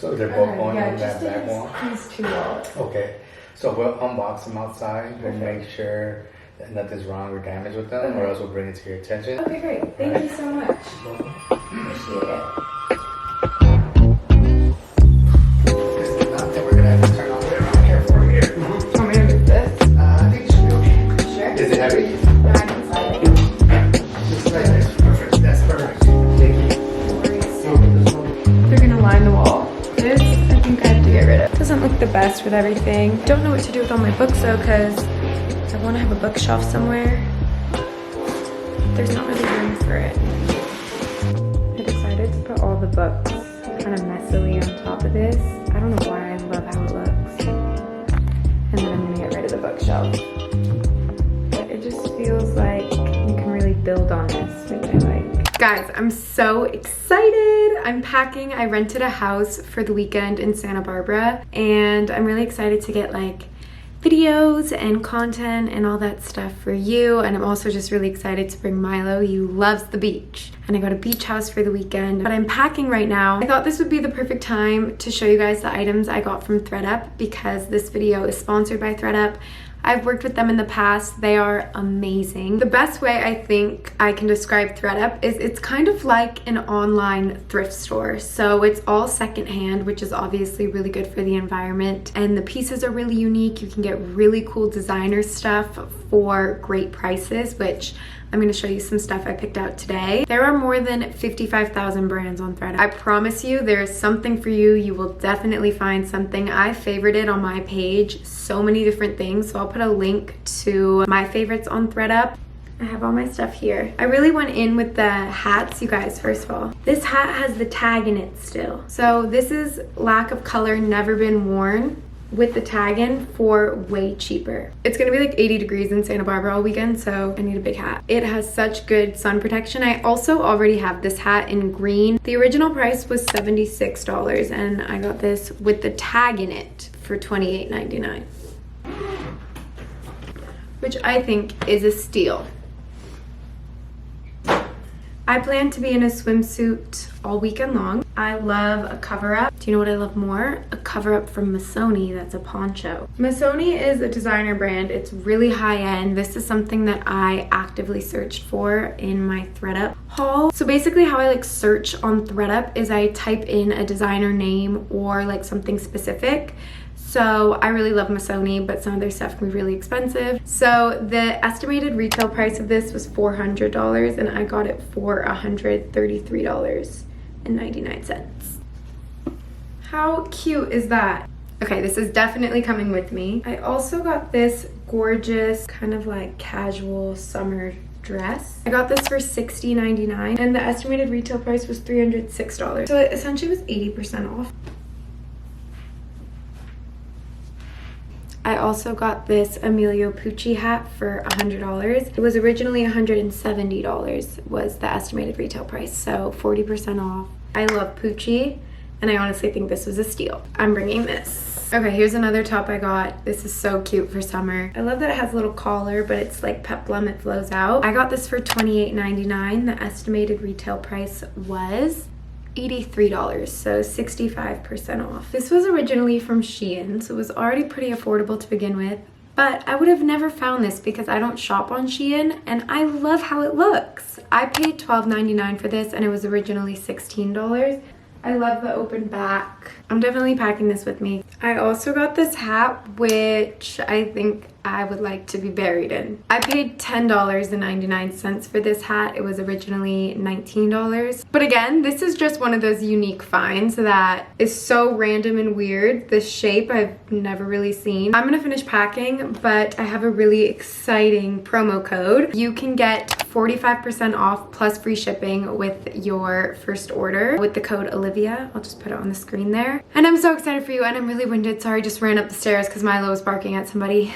So they're both going yeah, on that back wall? These two walls. Okay. So we'll unbox them outside and make sure that nothing's wrong or damaged with them, or else we'll bring it to your attention. Okay, great. Thank you so much. Appreciate it. This is nothing we're gonna have to turn all the way around here for here. Want me to move this? I think it should be okay. Sure. Is it heavy? No, I can slide it. Just like this. Perfect. That's perfect. Thank you. They're gonna line the wall. This, I think I have to get rid of. Doesn't look the best with everything. Don't know what to do with all my books though, because I want to have a bookshelf somewhere. There's not really room for it. I decided to put all the books kind of messily on top of this. I don't know why, I love how it looks. And then I'm gonna get rid of the bookshelf. But it just feels like you can really build on this, which I like. Guys, I'm so excited. I'm packing. I rented a house for the weekend in Santa Barbara, and I'm really excited to get like videos and content and all that stuff for you. And I'm also just really excited to bring Milo. He loves the beach, and I got a beach house for the weekend. But I'm packing right now. I thought this would be the perfect time to show you guys the items I got from ThredUp, because this video is sponsored by ThredUp. I've worked with them in the past. They are amazing. The best way I think I can describe ThredUp is it's kind of like an online thrift store. So it's all secondhand, which is obviously really good for the environment. And the pieces are really unique. You can get really cool designer stuff for great prices, which I'm going to show you some stuff I picked out today. There are more than 55,000 brands on ThredUp. I promise you there's something for you. You will definitely find something. I favorited on my page so many different things, so I'll put a link to my favorites on ThredUp. I have all my stuff here. I really went in with the hats, you guys, first of all. This hat has the tag in it still. So this is lack of color, never been worn, with the tag in for way cheaper. It's gonna be like 80 degrees in Santa Barbara all weekend, so I need a big hat. It has such good sun protection. I also already have this hat in green. The original price was $76, and I got this with the tag in it for $28.99, which I think is a steal. I plan to be in a swimsuit all weekend long. I love a cover-up. Do you know what I love more? A cover-up from Missoni that's a poncho. Missoni is a designer brand. It's really high-end. This is something that I actively searched for in my ThredUp haul. So basically how I like search on ThredUp is I type in a designer name or like something specific. So I really love Missoni, but some of their stuff can be really expensive. So the estimated retail price of this was $400, and I got it for $133.99. How cute is that? Okay, this is definitely coming with me. I also got this gorgeous kind of like casual summer dress. I got this for $60.99, and the estimated retail price was $306. So it essentially was 80% off. I also got this Emilio Pucci hat for $100. It was originally $170 was the estimated retail price, so 40% off. I love Pucci, and I honestly think this was a steal. I'm bringing this. Okay, here's another top I got. This is so cute for summer. I love that it has a little collar, but it's like peplum, it flows out. I got this for $28.99. The estimated retail price was $83, so 65% off. This was originally from Shein, so it was already pretty affordable to begin with, but I would have never found this because I don't shop on Shein, and I love how it looks. I paid $12.99 for this, and it was originally $16. I love the open back. I'm definitely packing this with me. I also got this hat, which I think I would like to be buried in. I paid $10.99 for this hat. It was originally $19. But again, this is just one of those unique finds that is so random and weird. The shape I've never really seen. I'm gonna finish packing, but I have a really exciting promo code. You can get 45% off plus free shipping with your first order with the code Olivia. I'll just put it on the screen there. And I'm so excited for you, and I'm really winded. Sorry, just ran up the stairs because Milo was barking at somebody.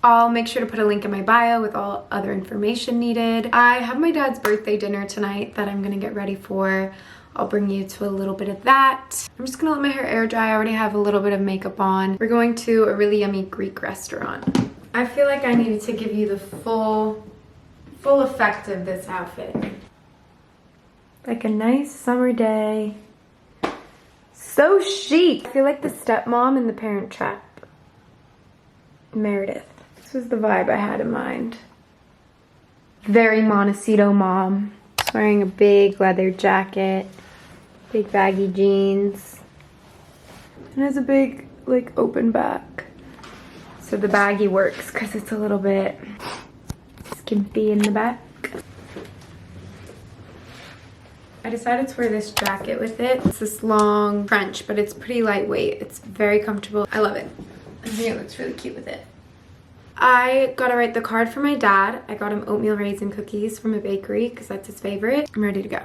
I'll make sure to put a link in my bio with all other information needed. I have my dad's birthday dinner tonight that I'm gonna get ready for. I'll bring you to a little bit of that. I'm just gonna let my hair air dry. I already have a little bit of makeup on. We're going to a really yummy Greek restaurant. I feel like I needed to give you the full effect of this outfit. Like a nice summer day. So chic. I feel like the stepmom in The Parent Trap. Meredith. This was the vibe I had in mind. Very Montecito mom. She's wearing a big leather jacket, big baggy jeans, and has a big like open back. So the baggy works because it's a little bit skimpy in the back. I decided to wear this jacket with it. It's this long trench, but it's pretty lightweight. It's very comfortable. I love it. I think it looks really cute with it. I gotta write the card for my dad. I got him oatmeal raisin cookies from a bakery because that's his favorite. I'm ready to go.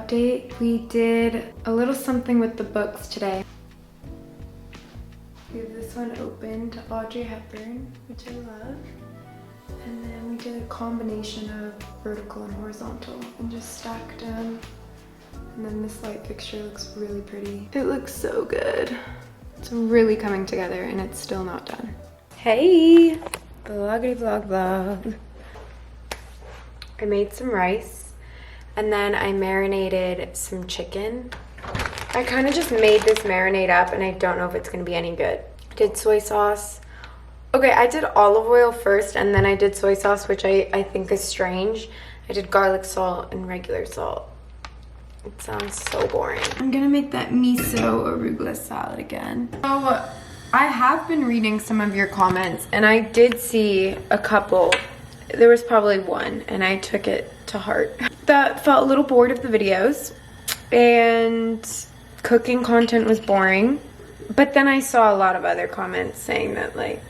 update. We did a little something with the books today. We have this one open to Audrey Hepburn, which I love. And then we did a combination of vertical and horizontal and just stacked them. And then this light fixture looks really pretty. It looks so good. It's really coming together and it's still not done. Hey, vloggity vlog vlog. I made some rice and then I marinated some chicken. I kind of just made this marinade up and I don't know if it's gonna be any good. I did soy sauce. Okay, I did olive oil first and then I did soy sauce, which I think is strange. I did garlic salt and regular salt. It sounds so boring. I'm gonna make that miso arugula salad again. So I have been reading some of your comments and I did see a couple. There was probably one and I took it to heart. That felt a little bored of the videos and cooking content was boring. But then I saw a lot of other comments saying that like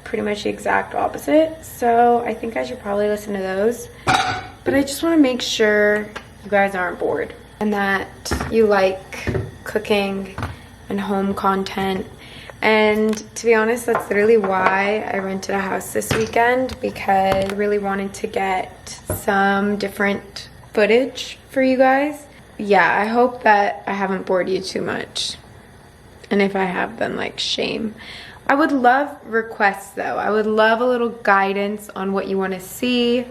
pretty much the exact opposite. So I think I should probably listen to those. But I just want to make sure you guys aren't bored and that you like cooking and home content. And to be honest, that's literally why I rented a house this weekend, because I really wanted to get some different footage for you guys. Yeah, I hope that I haven't bored you too much. And if I have, then like shame. I would love requests though. I would love a little guidance on what you want to see.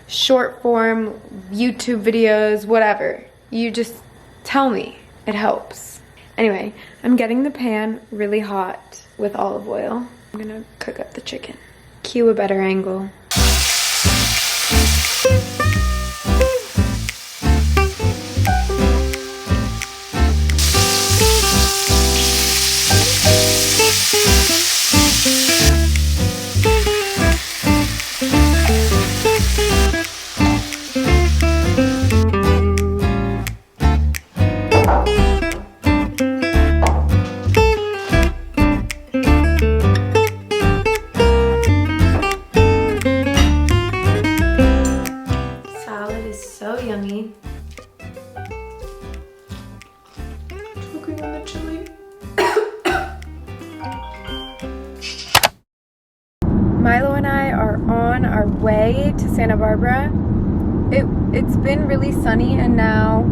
Short form, YouTube videos, whatever. You just tell me. It helps. Anyway, I'm getting the pan really hot with olive oil. I'm gonna cook up the chicken. Cue a better angle. Milo and I are on our way to Santa Barbara. It's been really sunny and now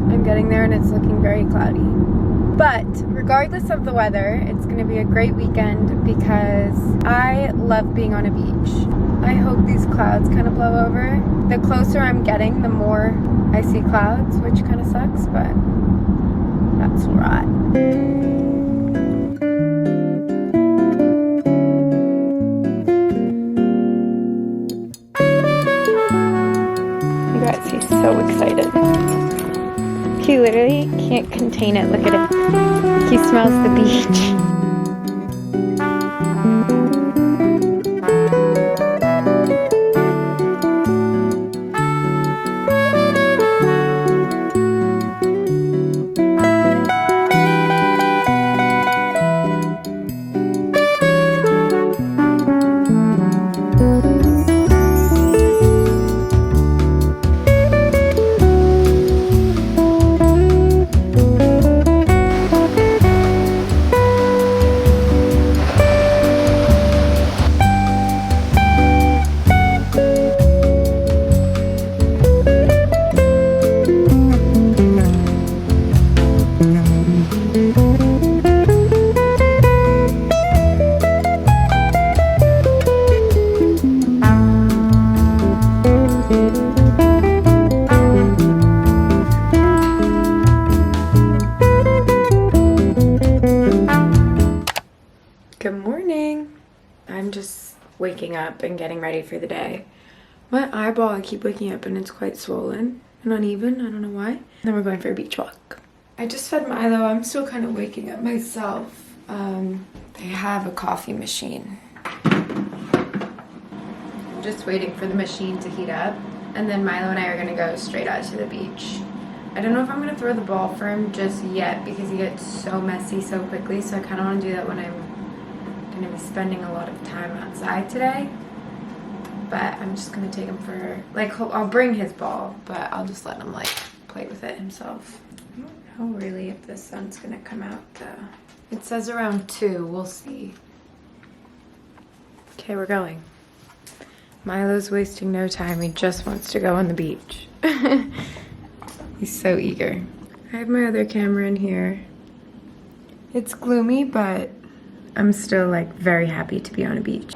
I'm getting there and it's looking very cloudy. But regardless of the weather, it's gonna be a great weekend because I love being on a beach. I hope these clouds kind of blow over. The closer I'm getting, the more I see clouds, which kind of sucks, but that's alright. He's so excited. He literally can't contain it. Look at it. He smells the beach. Waking up and getting ready for the day. My eyeball, I keep waking up and it's quite swollen and uneven. I don't know why. Then we're going for a beach walk. I just fed Milo. I'm still kind of waking up myself. They have a coffee machine. I'm just waiting for the machine to heat up and then Milo and I are gonna go straight out to the beach. I don't know if I'm gonna throw the ball for him just yet because he gets so messy so quickly, so I kind of want to do that when I'm gonna be spending a lot of time outside today. But I'm just gonna take him for, like, I'll bring his ball, but I'll just let him, like, play with it himself. I don't know really if the sun's gonna come out though. It says around 2, we'll see. Okay, we're going. Milo's wasting no time, he just wants to go on the beach. He's so eager. I have my other camera in here. It's gloomy, but I'm still like very happy to be on a beach.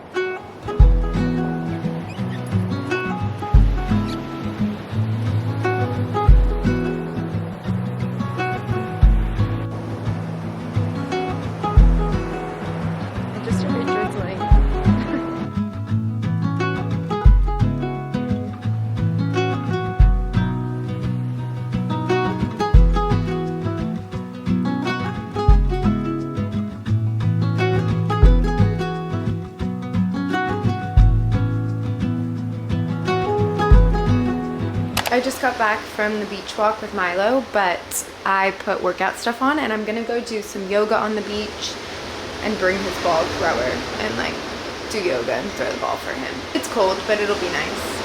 I just got back from the beach walk with Milo, but I put workout stuff on and I'm gonna go do some yoga on the beach and bring his ball thrower and like do yoga and throw the ball for him. It's cold, but it'll be nice.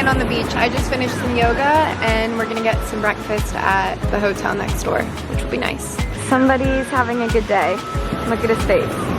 On the beach. I just finished some yoga and we're gonna get some breakfast at the hotel next door, which will be nice. Somebody's having a good day. Look at his face.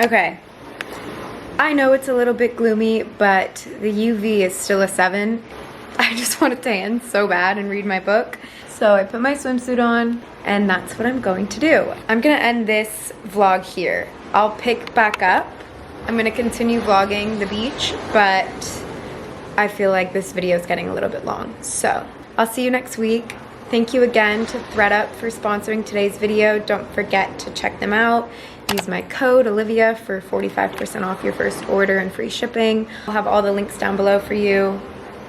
Okay, I know it's a little bit gloomy, but the UV is still a 7. I just want to tan so bad and read my book. So I put my swimsuit on and that's what I'm going to do. I'm gonna end this vlog here. I'll pick back up. I'm gonna continue vlogging the beach, but I feel like this video is getting a little bit long. So I'll see you next week. Thank you again to ThredUp for sponsoring today's video. Don't forget to check them out. Use my code Olivia for 45% off your first order and free shipping. I'll have all the links down below for you.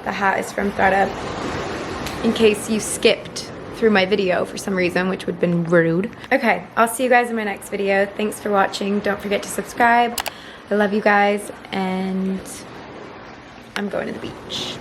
The hat is from ThredUp. In case you skipped through my video for some reason, which would have been rude. Okay, I'll see you guys in my next video. Thanks for watching. Don't forget to subscribe. I love you guys and I'm going to the beach.